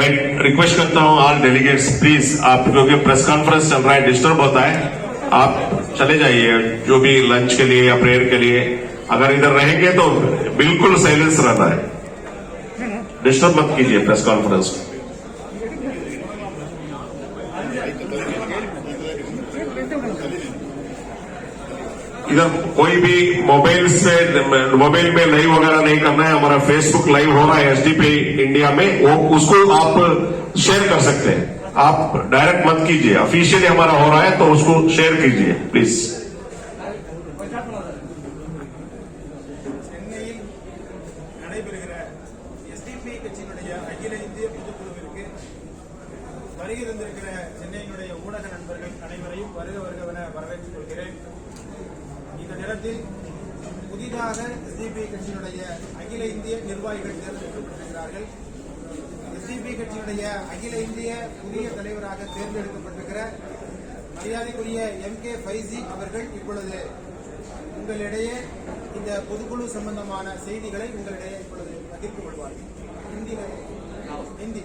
मैं रिक्वेस्ट करता हूं ऑल डेलीगेट्स प्लीज, आप क्योंकि प्रेस कॉन्फ्रेंस चल रहा है, डिस्टर्ब होता है, आप चले जाइए जो भी लंच के लिए या प्रेयर के लिए। अगर इधर रहेंगे तो बिल्कुल साइलेंस रहता है, डिस्टर्ब मत कीजिए प्रेस कॉन्फ्रेंस को। इधर कोई भी मोबाइल में लाइव वगैरह नहीं करना है। हमारा फेसबुक लाइव हो रहा है एसडीपी इंडिया में, वो उसको आप शेयर कर सकते हैं। आप डायरेक्ट मत कीजिए, ऑफिशियली हमारा हो रहा है तो उसको शेयर कीजिए प्लीज। ஊடக நண்பர்கள் அனைவரையும் வருக வருகவென வரவேற்றுக் கொள்கிறேன். இந்த நேரத்தில் புதிதாக எஸ்டிபி கட்சியினுடைய அகில இந்திய நிர்வாகிகள் தேர்ந்தெடுக்கப்பட்டிருக்கிறார்கள். எஸ்டிபி கட்சியினுடைய அகில இந்திய புதிய தலைவராக தேர்ந்தெடுக்கப்பட்டிருக்கிற மரியாதைக்குரிய எம்.கே. ஃபைசி அவர்கள் இப்பொழுது உங்களிடையே இந்த பொதுக்குழு சம்பந்தமான செய்திகளை உங்களிடையே இப்பொழுது பகிர்ந்து கொள்வார்கள். हिंदी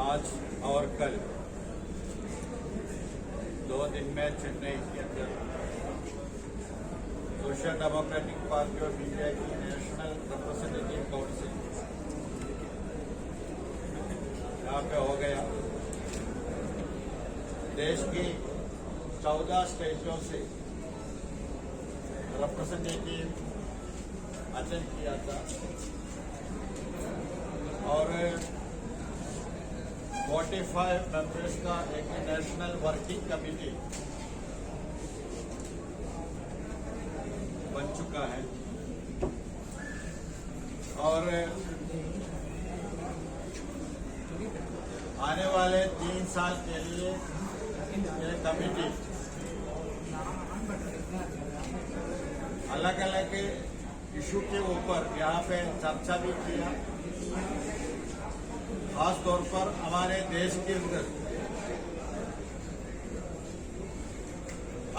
आज और कल 2 दिन में चेन्नई के अंदर social democratic party of India की नेशनल रिप्रेजेंटेटिव काउंसिल यहाँ पे हो गया। देश की 14 स्टेटों से रिप्रेजेंटेटिव अटेंड किया था और 45 मेंबर्स का एक नेशनल वर्किंग कमेटी बन चुका है और आने वाले 3 साल के लिए ये कमेटी अलग अलग इशू के ऊपर यहाँ पे चर्चा भी किया। खास तौर पर हमारे देश के अंदर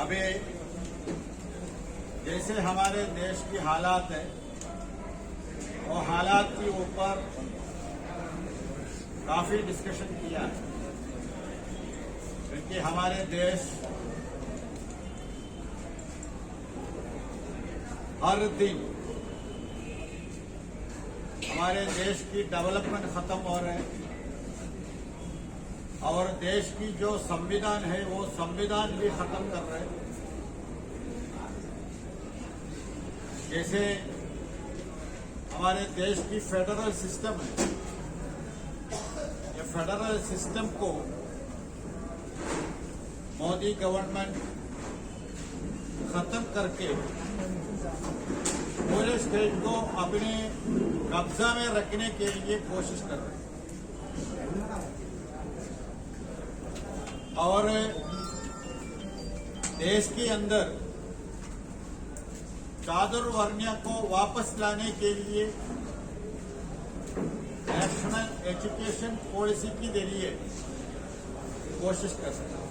अभी जैसे हमारे देश की हालात है, वो हालात के ऊपर काफी डिस्कशन किया है, क्योंकि हमारे देश हर दिन हमारे देश की डेवलपमेंट खत्म हो रहे है और देश की जो संविधान है वो संविधान भी खत्म कर रहे हैं। जैसे हमारे देश की फेडरल सिस्टम है, ये फेडरल सिस्टम को मोदी गवर्नमेंट खत्म करके पूरे स्टेट को अपने कब्जा में रखने के लिए कोशिश कर रहे हैं और देश के अंदर चातुर्वर्ण्य को वापस लाने के लिए नेशनल एजुकेशन पॉलिसी के जरिए कोशिश कर रहे हैं।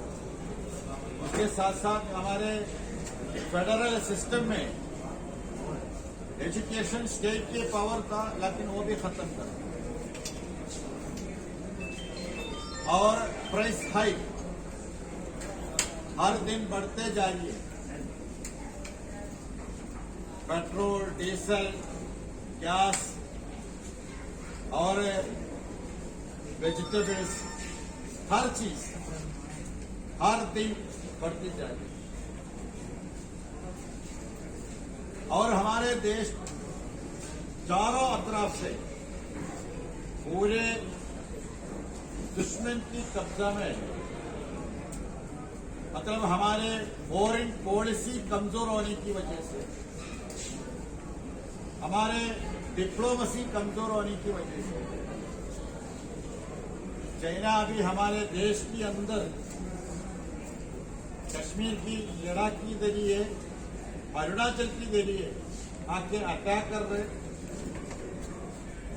उसके साथ साथ हमारे फेडरल सिस्टम में एजुकेशन स्टेट के पावर था, लेकिन वो भी खत्म कर और प्राइस हाइक हर दिन बढ़ते जा रही है। पेट्रोल, डीजल, गैस और वेजिटेबल्स, हर चीज हर दिन बढ़ती जा रही है और हमारे देश चारों अतराफ से पूरे दुश्मन की कब्जा में है। मतलब हमारे फॉरेन पॉलिसी कमजोर होने की वजह से, हमारे डिप्लोमेसी कमजोर होने की वजह से चाइना अभी हमारे देश के अंदर कश्मीर की लड़ाई के जरिए, अरुणाचल के जरिए आके अटैक कर रहे,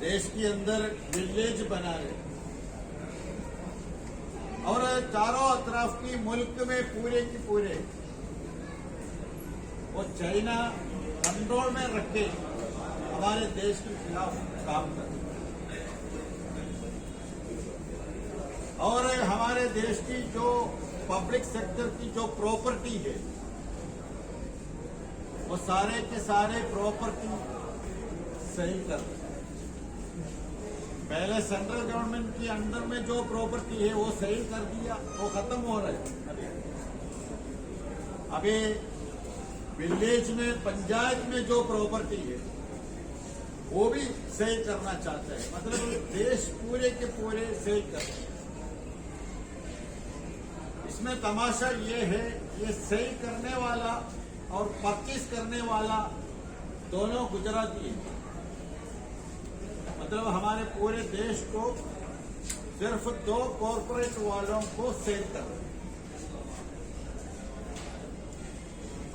देश के अंदर विलेज बना रहे और चारों अतराफ की मुल्क में पूरे के पूरे वो चाइना कंट्रोल में रख के हमारे देश के खिलाफ काम करें और हमारे देश की जो पब्लिक सेक्टर की जो प्रॉपर्टी है वो सारे के सारे प्रॉपर्टी सही कर दें। पहले सेंट्रल गवर्नमेंट के अंडर में जो प्रॉपर्टी है वो सही कर दिया, वो खत्म हो रहा है। अभी विलेज में पंचायत में जो प्रॉपर्टी है वो भी सही करना चाहते हैं, मतलब देश पूरे के पूरे सही कर। इसमें तमाशा ये है, ये सही करने वाला और परचेज करने वाला दोनों गुजराती हैं। मतलब हमारे पूरे देश को सिर्फ 2 कॉरपोरेट वालों को सेल कर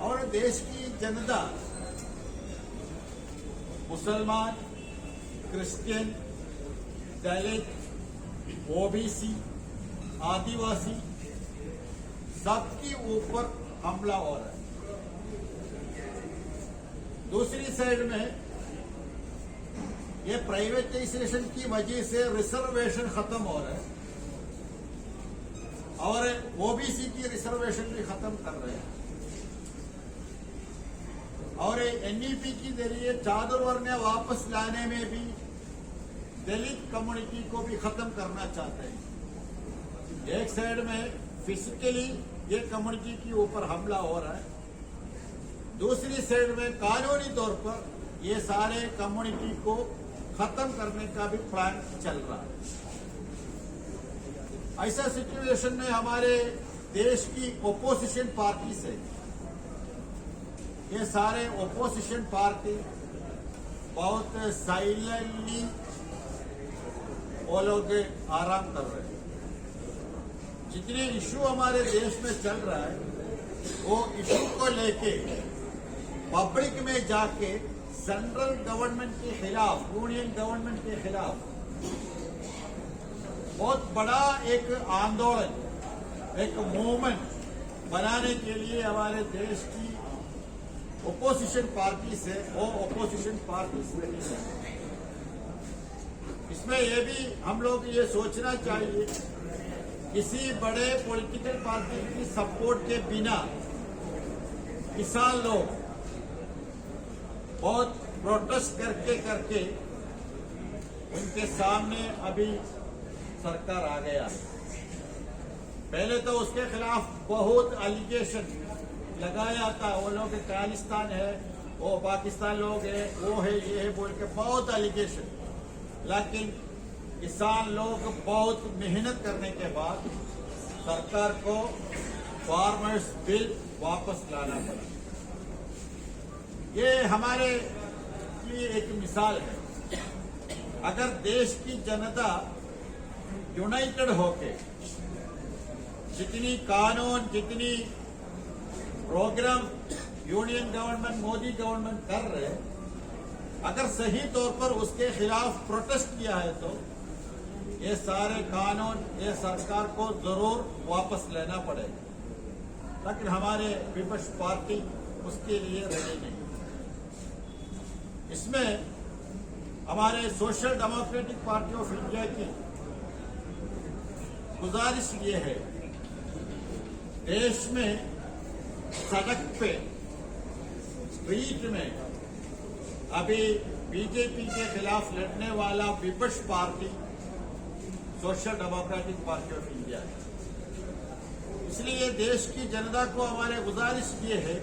और देश की जनता मुसलमान, क्रिश्चियन, दलित, ओबीसी, आदिवासी सबके ऊपर हमला हो रहा है। दूसरी साइड में ये प्राइवेटाइजेशन की वजह से रिजर्वेशन खत्म हो रहा है और ओबीसी की रिजर्वेशन भी खत्म कर रहे हैं और एनईपी के जरिए चादरवर्ण्य वापस लाने में भी दलित कम्युनिटी को भी खत्म करना चाहते हैं। एक साइड में फिजिकली ये कम्युनिटी के ऊपर हमला हो रहा है, दूसरी साइड में कानूनी तौर पर ये सारे कम्युनिटी को खत्म करने का भी प्लान चल रहा है। ऐसा सिचुएशन में हमारे देश की ओपोजिशन पार्टी से ये सारे ओपोजिशन पार्टी बहुत साइलेंटली वो लोग आराम कर रहे हैं। जितने इशू हमारे देश में चल रहा है वो इशू को लेके पब्लिक में जाके सेंट्रल गवर्नमेंट के खिलाफ, यूनियन गवर्नमेंट के खिलाफ बहुत बड़ा एक आंदोलन, एक मूवमेंट बनाने के लिए हमारे देश की ओपोजिशन पार्टी से वो ओपोजिशन पार्टी से इसमें ये भी हम लोग ये सोचना चाहिए, किसी बड़े पॉलिटिकल पार्टी की सपोर्ट के बिना किसान लोग बहुत प्रोटेस्ट करके उनके सामने अभी सरकार आ गया। पहले तो उसके खिलाफ बहुत एलिगेशन लगाया था, वो लोग खालिस्तान है, वो पाकिस्तान लोग है, वो है, ये है बोल के बहुत एलिगेशन। लेकिन किसान लोग बहुत मेहनत करने के बाद सरकार को फार्मर्स बिल वापस लाना पड़ा। ये हमारे लिए एक मिसाल है। अगर देश की जनता यूनाइटेड होके जितनी कानून, जितनी programme union government, Modi government कर रहे हैं, अगर सही तौर पर उसके खिलाफ प्रोटेस्ट किया है तो ये सारे कानून ये सरकार को जरूर वापस लेना पड़ेगा। लेकिन हमारे विपक्ष पार्टी उसके लिए रेडी नहीं। इसमें हमारे social democratic party of India की गुजारिश ये है, देश में सड़क पे, स्ट्रीट में अभी बीजेपी के खिलाफ लड़ने वाला विपक्ष party social democratic party of India है। इसलिए देश की जनता को हमारे गुजारिश ये है,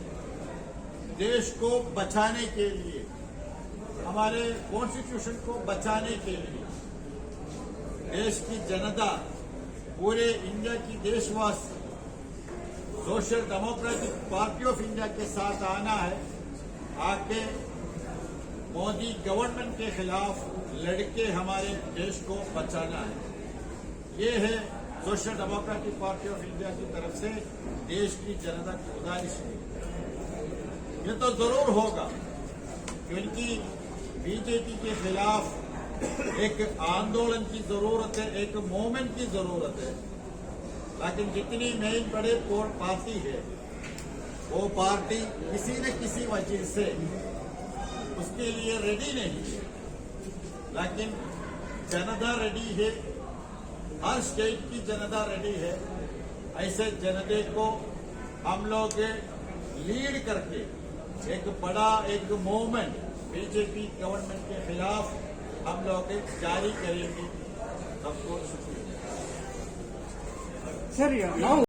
देश को बचाने के लिए, हमारे कॉन्स्टिट्यूशन को बचाने के लिए देश की जनता, पूरे इंडिया की देशवासी social democratic party of India के साथ आना है, आके मोदी गवर्नमेंट के खिलाफ लड़के हमारे देश को बचाना है। ये है social democratic party of India की तरफ से देश की जनता की गुजारिश है। ये तो जरूर होगा, क्योंकि बीजेपी के खिलाफ एक आंदोलन की जरूरत है, एक मूवमेंट की जरूरत है। लेकिन जितनी मेन बड़े पार्टी है, वो पार्टी किसी न किसी वजह से उसके लिए रेडी नहीं है, लेकिन जनता रेडी है, हर स्टेट की जनता रेडी है। ऐसे जनता को हम लोग लीड करके एक बड़ा एक मूवमेंट बीजेपी गवर्नमेंट के खिलाफ हम लोग जारी करेंगे। सबको शुक्रिया। Sir, now